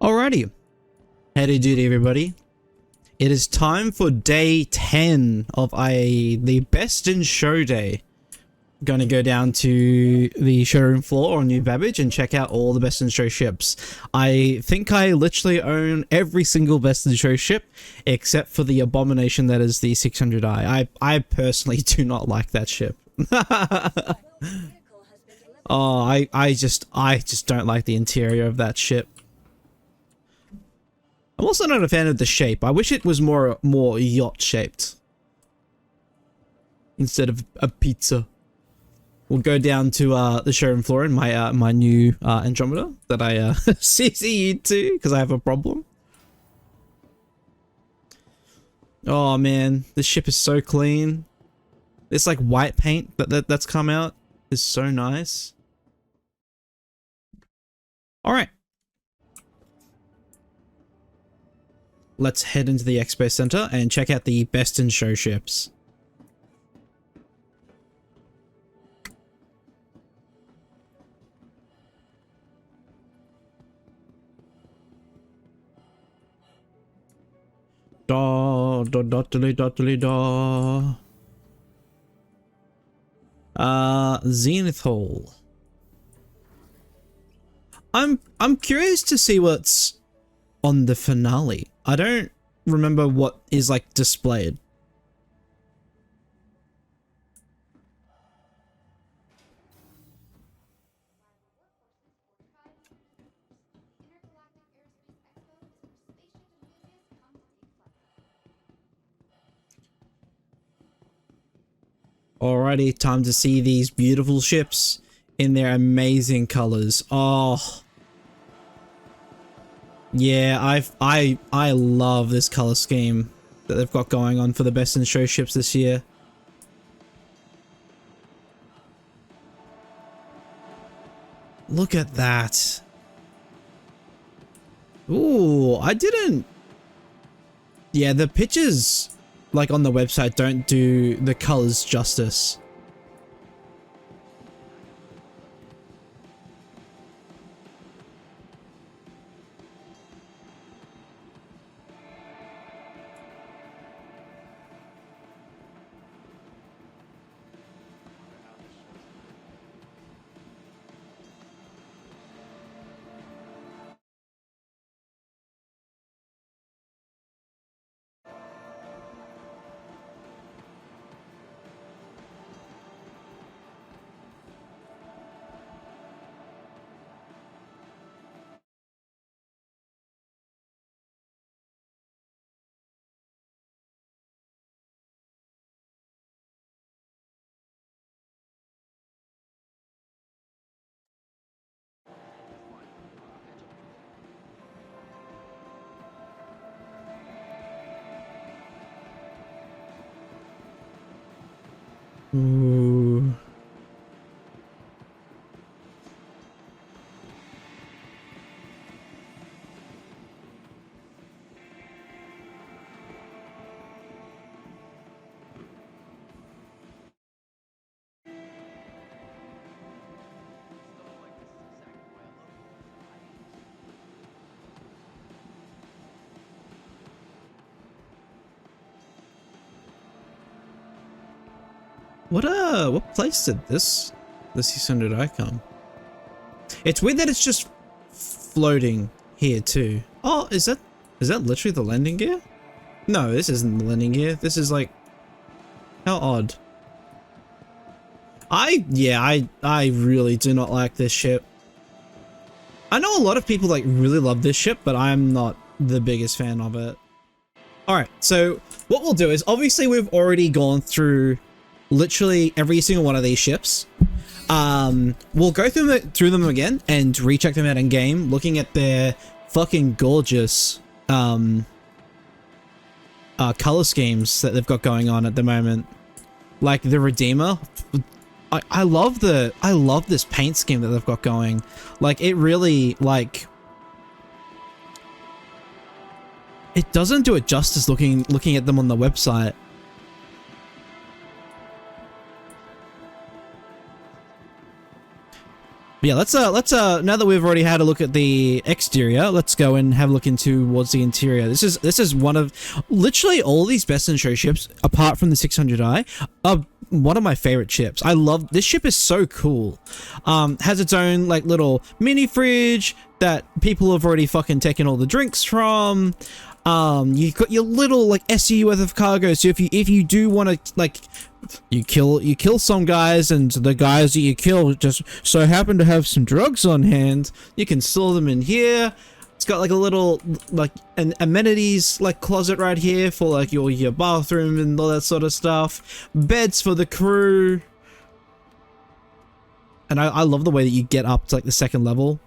Alrighty. Howdy doody everybody. It is time for day 10 of IAE, the best in show day. Going to go down to the showroom floor on New Babbage and check out all the best in show ships. I think I literally own every single best in show ship except for the abomination that is the 600i. I personally do not like that ship. Oh, I just don't like the interior of that ship. I'm also not a fan of the shape. I wish it was more yacht shaped instead of a pizza. We'll go down to the showroom floor in my my new Andromeda that I CC'd to because I have a problem. Oh man, this ship is so clean. This like white paint that's come out is so nice. All right. Let's head into the Expo Center and check out the best in show ships. Da da da da da. Zenith Hall. I'm curious to see what's on the finale. I don't remember what is like displayed. Alrighty, time to see these beautiful ships in their amazing colors. Oh. Yeah, I love this color scheme that they've got going on for the best in show ships this year. Look at that. Ooh, I didn't... Yeah, the pictures like on the website don't do the colors justice. Ooh. What place did the 600i come? It's weird that it's just floating here too. Oh, is that literally the landing gear? No, this isn't the landing gear. This is like, how odd. I really do not like this ship. I know a lot of people like really love this ship, but I'm not the biggest fan of it. Alright, so what we'll do is obviously we've already gone through literally every single one of these ships. We'll go through them again and recheck them out in game, looking at their fucking gorgeous color schemes that they've got going on at the moment. Like the Redeemer, I love this paint scheme that they've got going. Like it really like it doesn't do it justice looking at them on the website. Yeah, let's now that we've already had a look at the exterior, let's go and have a look towards the interior. This is one of literally all these best in show ships, apart from the 600i, are one of my favorite ships. I love this ship, is so cool. Has its own like little mini fridge that people have already fucking taken all the drinks from. You've got your little like SU worth of cargo, so if you do want to like you kill some guys, and the guys that you kill just so happen to have some drugs on hand, you can store them in here. It's got like a little like an amenities like closet right here for like your bathroom and all that sort of stuff. Beds for the crew. And I love the way that you get up to like the second level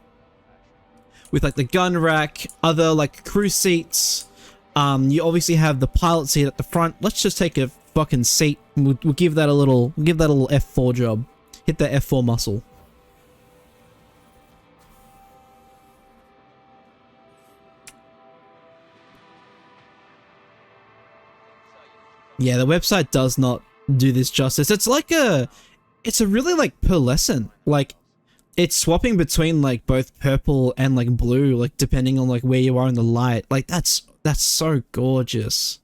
with like the gun rack, other like crew seats. You obviously have the pilot seat at the front. Let's just take a fucking seat. We'll give that a little F4 job. Hit that F4 muscle. Yeah, the website does not do this justice. It's a really like pearlescent. Like it's swapping between like both purple and like blue, like depending on like where you are in the light. Like that's so gorgeous.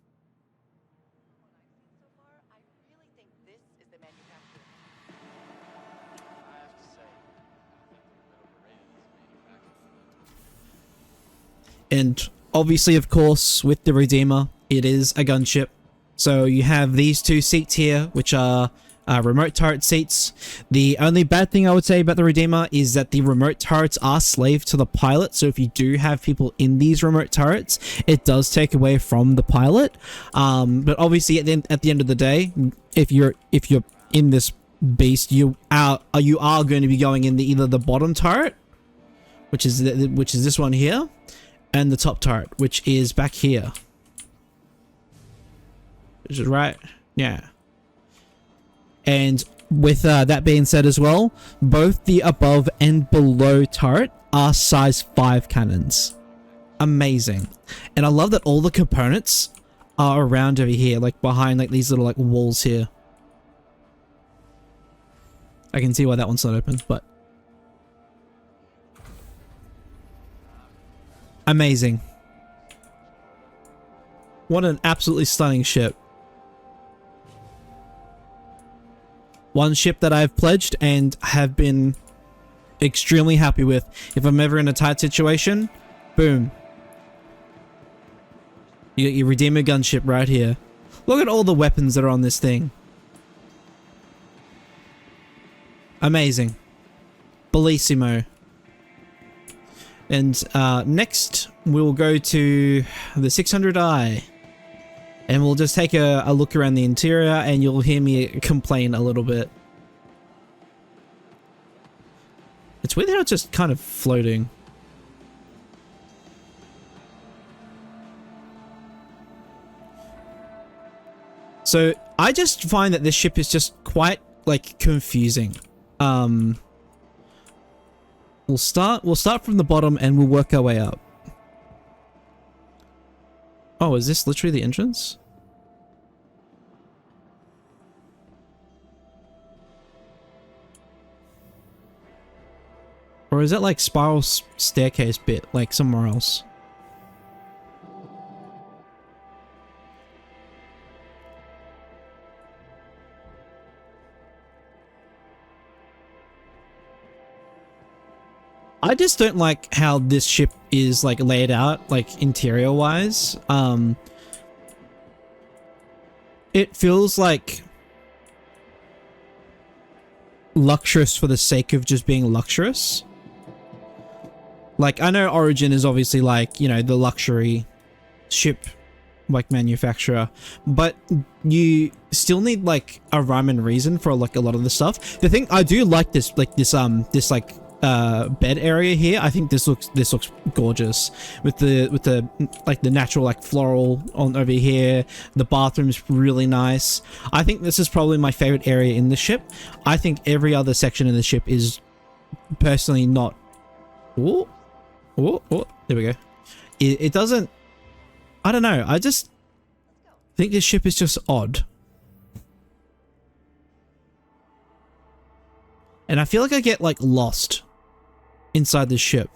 And obviously, of course, with the Redeemer, it is a gunship. So you have these two seats here, which are remote turret seats. The only bad thing I would say about the Redeemer is that the remote turrets are slave to the pilot. So if you do have people in these remote turrets, it does take away from the pilot. But obviously, at the end of the day, if you're in this beast, you are going to be going in either the bottom turret, which is this one here, and the top turret, which is back here. Which is right, yeah. And with that being said as well, both the above and below turret are size 5 cannons. Amazing. And I love that all the components are around over here, like behind like these little like walls here. I can see why that one's not open, but amazing. What an absolutely stunning ship. One ship that I've pledged and have been extremely happy with. If I'm ever in a tight situation, boom. You got your Redeemer gunship right here. Look at all the weapons that are on this thing. Amazing. Bellissimo. And next, we'll go to the 600i. And we'll just take a look around the interior, and you'll hear me complain a little bit. It's weird how it's just kind of floating. So I just find that this ship is just quite like confusing. We'll start from the bottom and we'll work our way up. Oh, is this literally the entrance? Or is that like spiral staircase bit, like somewhere else? I just don't like how this ship is like laid out, like interior wise. It feels like luxurious for the sake of just being luxurious. Like, I know Origin is obviously like, you know, the luxury ship like manufacturer, but you still need like a rhyme and reason for like a lot of the stuff. The thing I do like this bed area here. I think this looks gorgeous with the like the natural like floral on over here. The bathroom's really nice. I think this is probably my favorite area in the ship. I think every other section in the ship is personally not. Oh, there we go. It doesn't. I don't know. I just think this ship is just odd. And I feel like I get like lost inside the ship.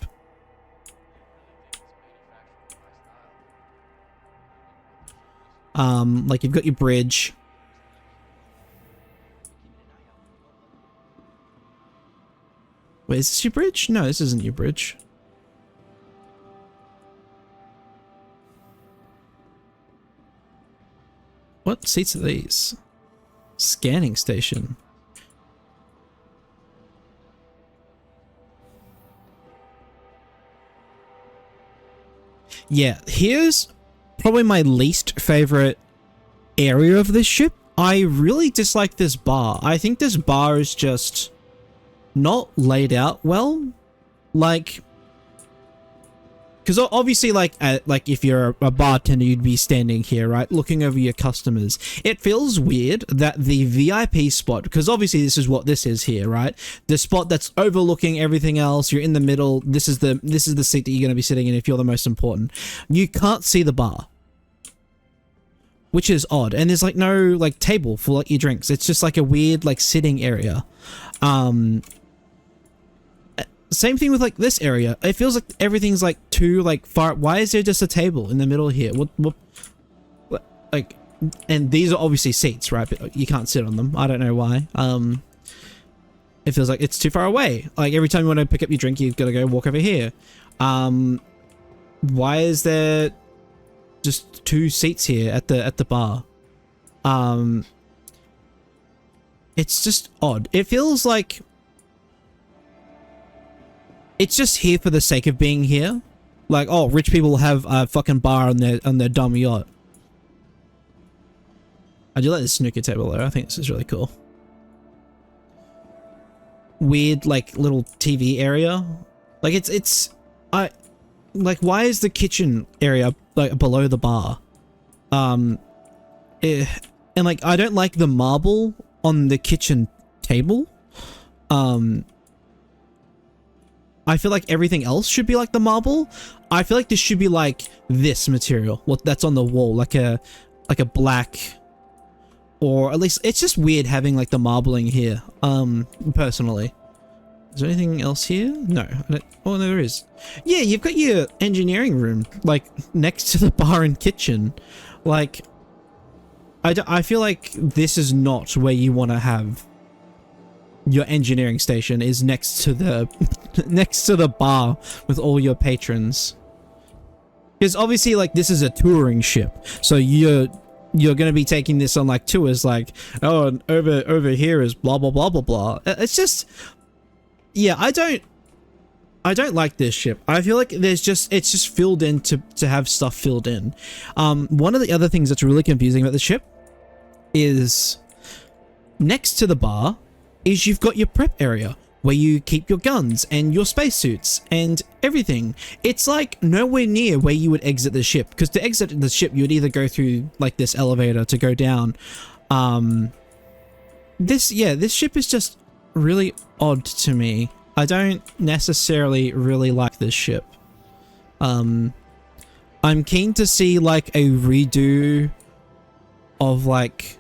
Like you've got your bridge. Wait, is this your bridge? No, this isn't your bridge. What seats are these? Scanning station. Yeah, here's probably my least favorite area of this ship. I really dislike this bar. I think this bar is just not laid out well. Like, because obviously, like if you're a bartender, you'd be standing here, right, looking over your customers. It feels weird that the VIP spot, because obviously this is what this is here, right? The spot that's overlooking everything else. You're in the middle. This is the seat that you're going to be sitting in if you're the most important. You can't see the bar, which is odd. And there's like no like table for like your drinks. It's just like a weird like sitting area. Same thing with like this area. It feels like everything's like too like far. Why is there just a table in the middle here? What like, and these are obviously seats, right? But you can't sit on them. I don't know why. It feels like it's too far away. Like every time you want to pick up your drink, you've got to go walk over here. Why is there just 2 seats here at the bar? It's just odd. It feels like it's just here for the sake of being here. Like, oh, rich people have a fucking bar on their dumb yacht. I do like this snooker table though. I think this is really cool. Weird, like, little TV area. Like, like, why is the kitchen area, like, below the bar? And, like, I don't like the marble on the kitchen table. I feel like everything else should be like the marble. I feel like this should be like this material, what that's on the wall, like a black, or at least it's just weird having like the marbling here. Personally, is there anything else here? No. Oh, no, there is. Yeah, you've got your engineering room like next to the bar and kitchen. Like, I feel like this is not where you want to have your engineering station, is next to the next to the bar with all your patrons. Because obviously, like, this is a touring ship, so you're gonna be taking this on like tours, like, oh, and over here is blah blah blah blah blah. It's just, yeah, I don't like this ship. I feel like it's just filled in to have stuff filled in. One of the other things that's really confusing about the ship is next to the bar is you've got your prep area where you keep your guns and your spacesuits and everything. It's like nowhere near where you would exit the ship, because to exit the ship you would either go through like this elevator to go down. This ship is just really odd to me. I don't necessarily really like this ship. I'm keen to see like a redo of like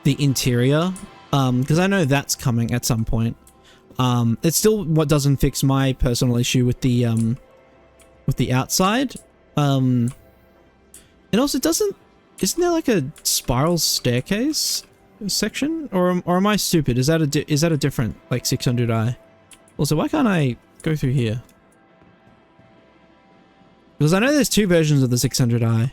the interior, because I know that's coming at some point. It's still what doesn't fix my personal issue with the outside. And also isn't there like a spiral staircase section, or am I stupid? Is that a different like 600i? Also, why can't I go through here? Because I know there's 2 versions of the 600i.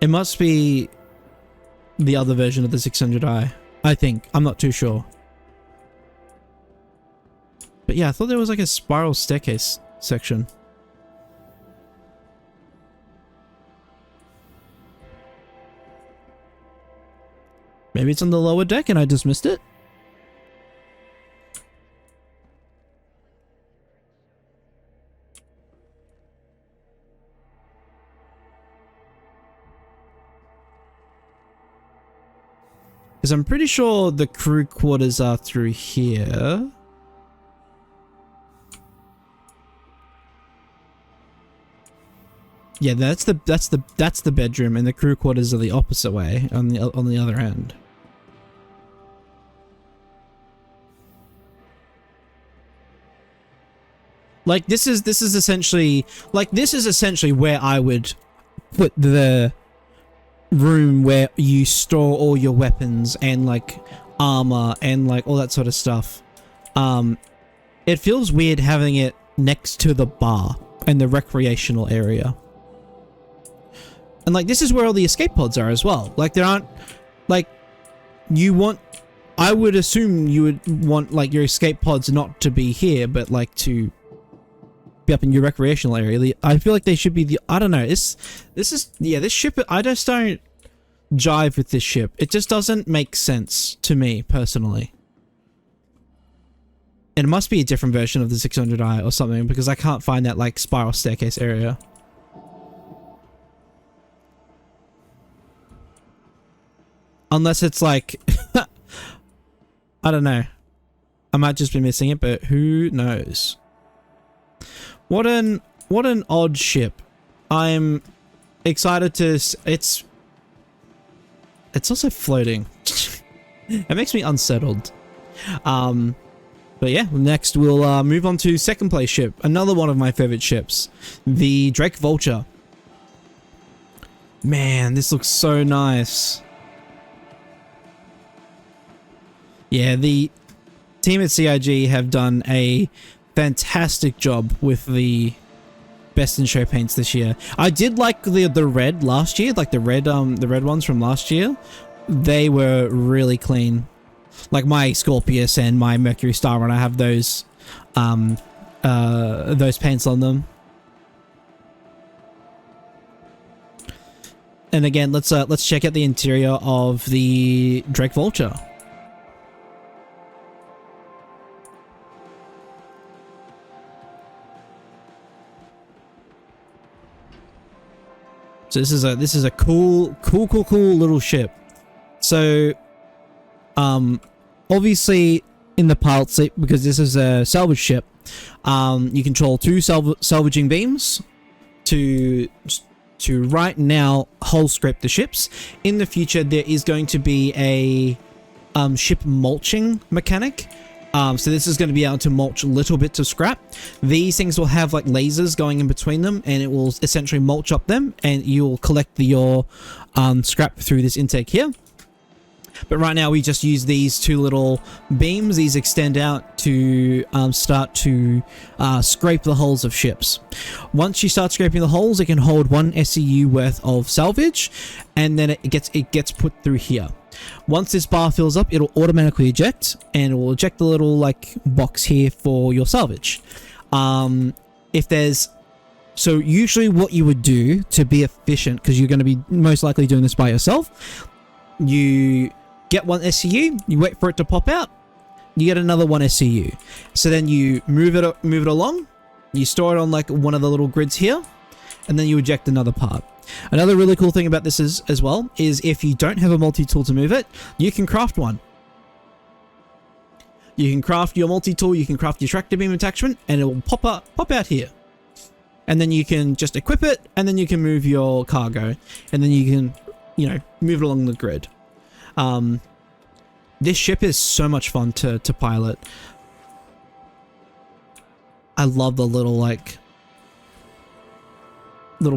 It must be the other version of the 600i, I think. I'm not too sure. But yeah, I thought there was like a spiral staircase section. Maybe it's on the lower deck and I just missed it? Because I'm pretty sure the crew quarters are through here. Yeah, that's the bedroom, and the crew quarters are the opposite way on the other end. Like this is essentially where I would put the room where you store all your weapons and like armor and like all that sort of stuff. It feels weird having it next to the bar and the recreational area. And like this is where all the escape pods are as well. Like there aren't like I would assume you would want like your escape pods not to be here, but like to be up in your recreational area. I feel like they should be I don't know. This ship, I just don't jive with this ship. It just doesn't make sense to me personally. It must be a different version of the 600i or something, because I can't find that like spiral staircase area. Unless it's like I don't know. I might just be missing it, but who knows? What an odd ship. I'm excited to it's also floating. It makes me unsettled. But yeah, next we'll move on to second place ship. Another one of my favorite ships, the Drake Vulture. Man, this looks so nice. Yeah, the team at CIG have done a fantastic job with the best in show paints this year. I did like the red last year, like the red ones from last year. They were really clean. Like my Scorpius and my Mercury Star Runner have those paints on them. And again, let's check out the interior of the Drake Vulture. So this is a cool little ship. So, obviously in the pilot seat, because this is a salvage ship, you control two salvaging beams to right now hull scrape the ships. In the future, there is going to be a ship mulching mechanic. So this is going to be able to mulch little bits of scrap. These things will have like lasers going in between them, and it will essentially mulch up them, and you'll collect your scrap through this intake here. But right now we just use these two little beams. These extend out to start to scrape the hulls of ships. Once you start scraping the hulls, it can hold 1 SEU worth of salvage, and then it gets put through here. Once this bar fills up, it'll automatically eject, and it will eject the little like box here for your salvage. So usually what you would do to be efficient, because you're going to be most likely doing this by yourself, you get 1 SCU, you wait for it to pop out, you get another 1 SCU. So then you move it along, you store it on like one of the little grids here, and then you eject another part. Another really cool thing about this as well is if you don't have a multi-tool to move it, you can craft one. You can craft your multi-tool, you can craft your tractor beam attachment, and it will pop out here. And then you can just equip it, and then you can move your cargo, and then you can, move it along the grid. This ship is so much fun to pilot. I love the little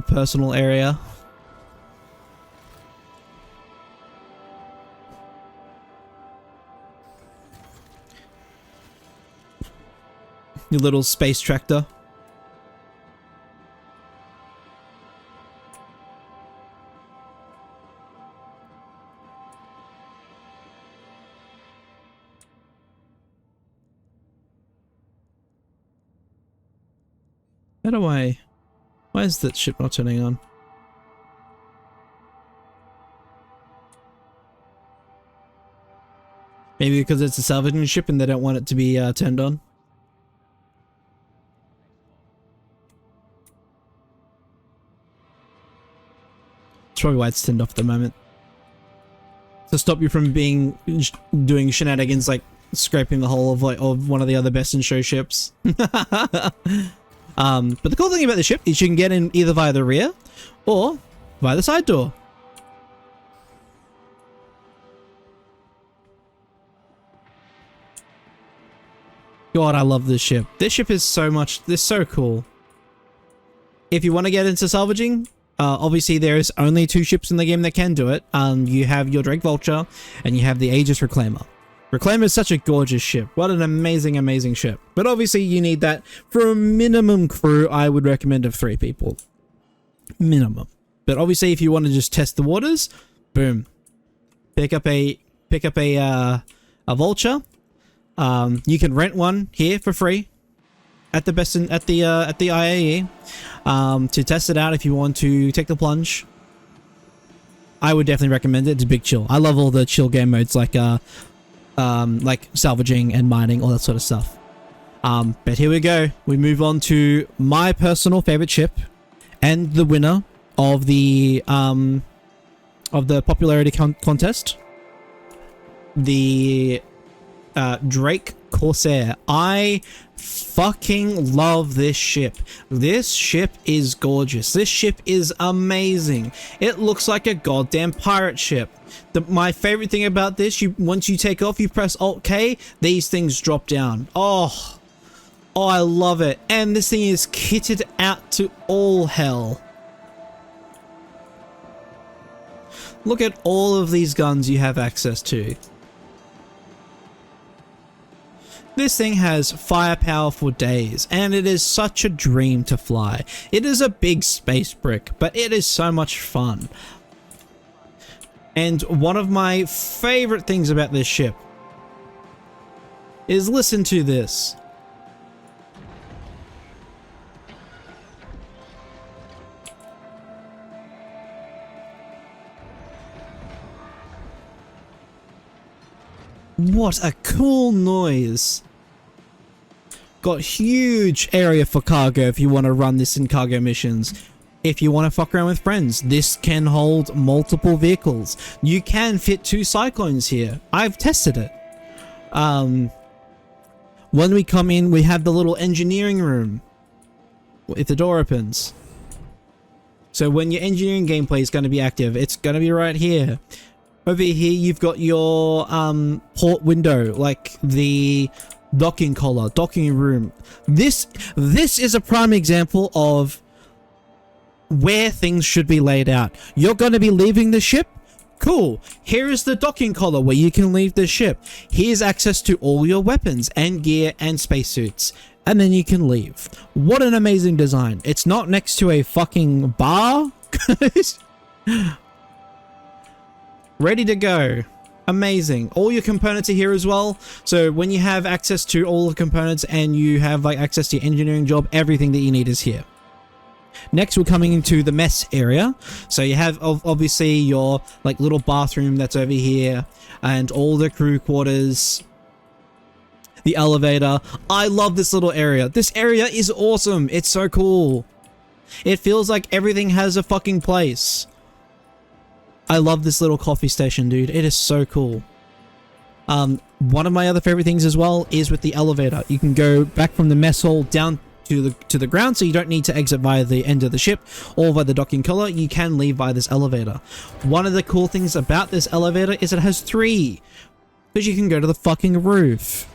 personal area. Your little space tractor. How do I... Why is that ship not turning on? Maybe because it's a salvaging ship and they don't want it to be turned on. That's probably why it's turned off at the moment. To stop you from doing shenanigans like scraping the hull of one of the other best in show ships. But the cool thing about the ship is you can get in either via the rear or via the side door. God, I love this ship. This ship is so cool. If you want to get into salvaging, obviously there's only 2 ships in the game that can do it. You have your Drake Vulture and you have the Aegis Reclaimer. Reclaimer is such a gorgeous ship. What an amazing, amazing ship. But obviously you need that for a minimum crew. I would recommend of 3 people. Minimum. But obviously if you want to just test the waters, boom. Pick up a Vulture. You can rent one here for free at the IAE to test it out if you want to take the plunge. I would definitely recommend it. It's a big chill. I love all the chill game modes like salvaging and mining, all that sort of stuff. But here we go. We move on to my personal favorite ship and the winner of the popularity contest, the Drake Corsair. I fucking love this ship. This ship is gorgeous. This ship is amazing. It looks like a goddamn pirate ship. My favorite thing about this, once you take off, you press Alt K, these things drop down. Oh, I love it. And this thing is kitted out to all hell. Look at all of these guns you have access to. This thing has firepower for days, and it is such a dream to fly. It is a big space brick, but it is so much fun. And one of my favorite things about this ship is, listen to this. What a cool noise. Got huge area for cargo if you want to run this in cargo missions. If you want to fuck around with friends, this can hold multiple vehicles. You can fit 2 Cyclones here. I've tested it. When we come in, we have the little engineering room. If the door opens. So when your engineering gameplay is going to be active, it's going to be right here. Over here, you've got your port window, like the docking collar, docking room. This is a prime example of where things should be laid out. You're going to be leaving the ship? Cool. Here is the docking collar where you can leave the ship. Here's access to all your weapons and gear and spacesuits. And then you can leave. What an amazing design. It's not next to a fucking bar. Ready to go. Amazing. All your components are here as well. So when you have access to all the components and you have like access to your engineering job, everything that you need is here. Next, we're coming into the mess area. So you have obviously your like little bathroom that's over here and all the crew quarters, the elevator. I love this little area. This area is awesome. It's so cool. It feels like everything has a fucking place. I love this little coffee station, dude. It is so cool. One of my other favorite things as well is with the elevator. You can go back from the mess hall down to the ground, so you don't need to exit via the end of the ship or via the docking collar. You can leave via this elevator. One of the cool things about this elevator is it has 3, because you can go to the fucking roof.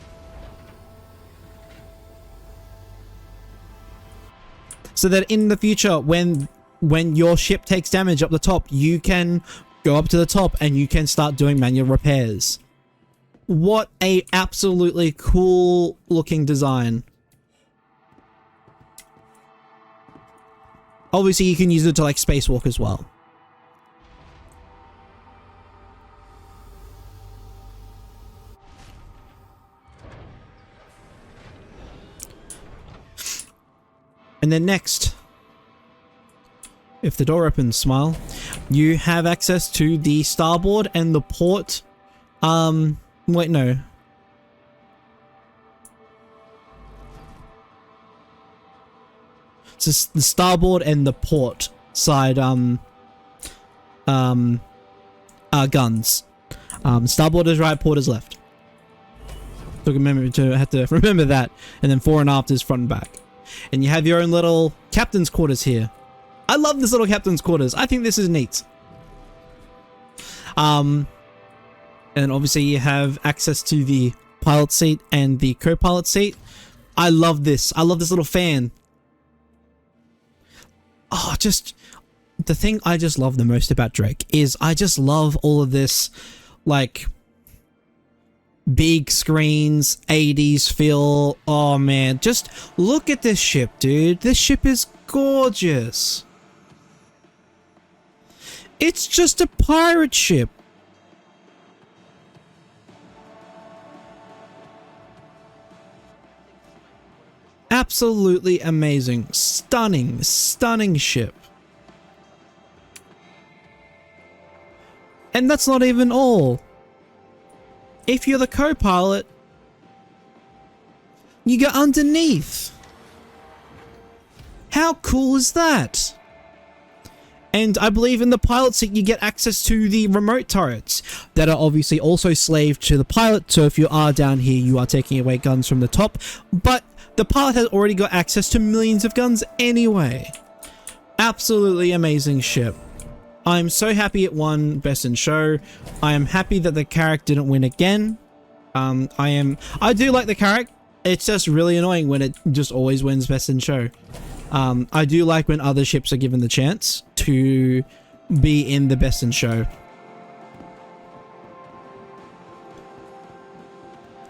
So that in the future, when your ship takes damage up the top, you can go up to the top and you can start doing manual repairs. What a absolutely cool looking design. Obviously, you can use it to like spacewalk as well. And then next, if the door opens, smile, you have access to the starboard and the port. Wait, no. It's the starboard and the port side, guns. Starboard is right, port is left. So have to remember that. And then fore and aft is front and back. And you have your own little captain's quarters here. I love this little captain's quarters. I think this is neat. And obviously you have access to the pilot seat and the co-pilot seat. I love this. I love this little fan. Oh, just the thing I just love the most about Drake is I just love all of this, like, big screens, 80s feel. Oh man, just look at this ship, dude. This ship is gorgeous. It's just a pirate ship. Absolutely amazing. Stunning, stunning ship. And that's not even all. If you're the co-pilot, you go underneath. How cool is that? And I believe in the pilot seat you get access to the remote turrets that are obviously also slaved to the pilot, so if you are down here you are taking away guns from the top, but the pilot has already got access to millions of guns anyway. Absolutely amazing ship. I'm so happy it won Best in Show. I am happy that the Carrack didn't win again. I do like the Carrack. It's just really annoying when it just always wins Best in Show. I do like when other ships are given the chance to be in the Best in Show.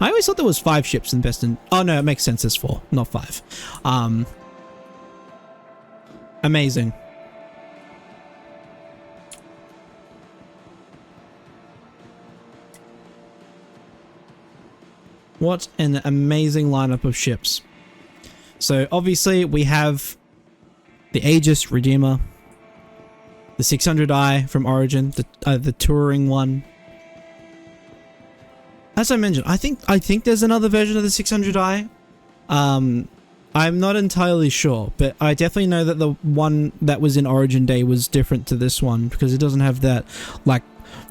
I always thought there was 5 ships in Best in... Oh no, it makes sense, there's 4, not 5. Amazing. What an amazing lineup of ships. So obviously we have the Aegis Redeemer, the 600i from Origin, the touring one. As I mentioned, I think there's another version of the 600i. I'm not entirely sure, but I definitely know that the one that was in Origin Day was different to this one because it doesn't have that, like,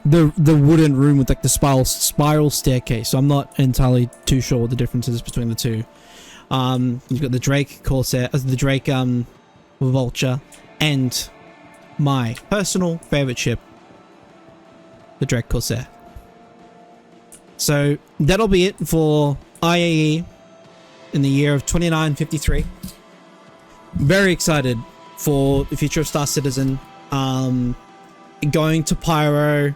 the wooden room with like the spiral staircase. So I'm not entirely too sure what the difference is between the two. You've got the Drake Corsair, the Drake Vulture, and my personal favorite ship, the Drake Corsair. So that'll be it for IAE in the year of 2953. Very excited for the future of Star Citizen. Going to Pyro,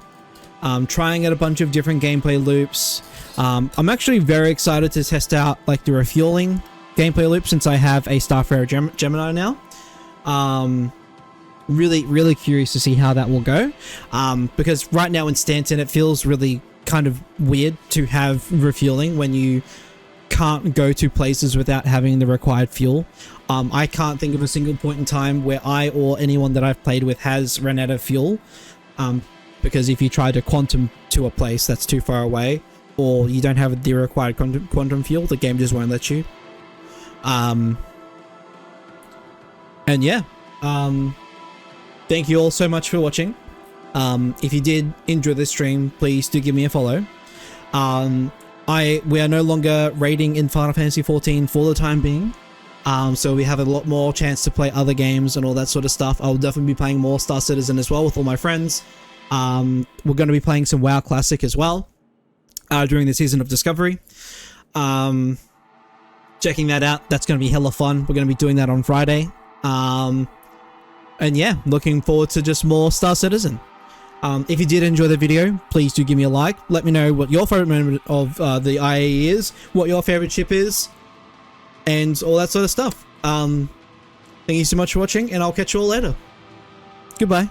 trying out a bunch of different gameplay loops. I'm actually very excited to test out like the refueling gameplay loop since I have a Starfarer Gemini now. Really curious to see how that will go. Because right now in Stanton it feels really kind of weird to have refueling when you can't go to places without having the required fuel. I can't think of a single point in time where I or anyone that I've played with has run out of fuel. Because if you try to quantum to a place that's too far away, or you don't have the required quantum fuel, the game just won't let you. And yeah, thank you all so much for watching. If you did enjoy this stream, please do give me a follow. We are no longer raiding in Final Fantasy XIV for the time being. So we have a lot more chance to play other games and all that sort of stuff. I'll definitely be playing more Star Citizen as well with all my friends. We're going to be playing some WoW Classic as well during the Season of Discovery. Checking that out. That's going to be hella fun. We're going to be doing that on Friday. And yeah, looking forward to just more Star Citizen. If you did enjoy the video, please do give me a like. Let me know what your favorite moment of the IAE is, what your favorite ship is, and all that sort of stuff. Thank you so much for watching, and I'll catch you all later. Goodbye.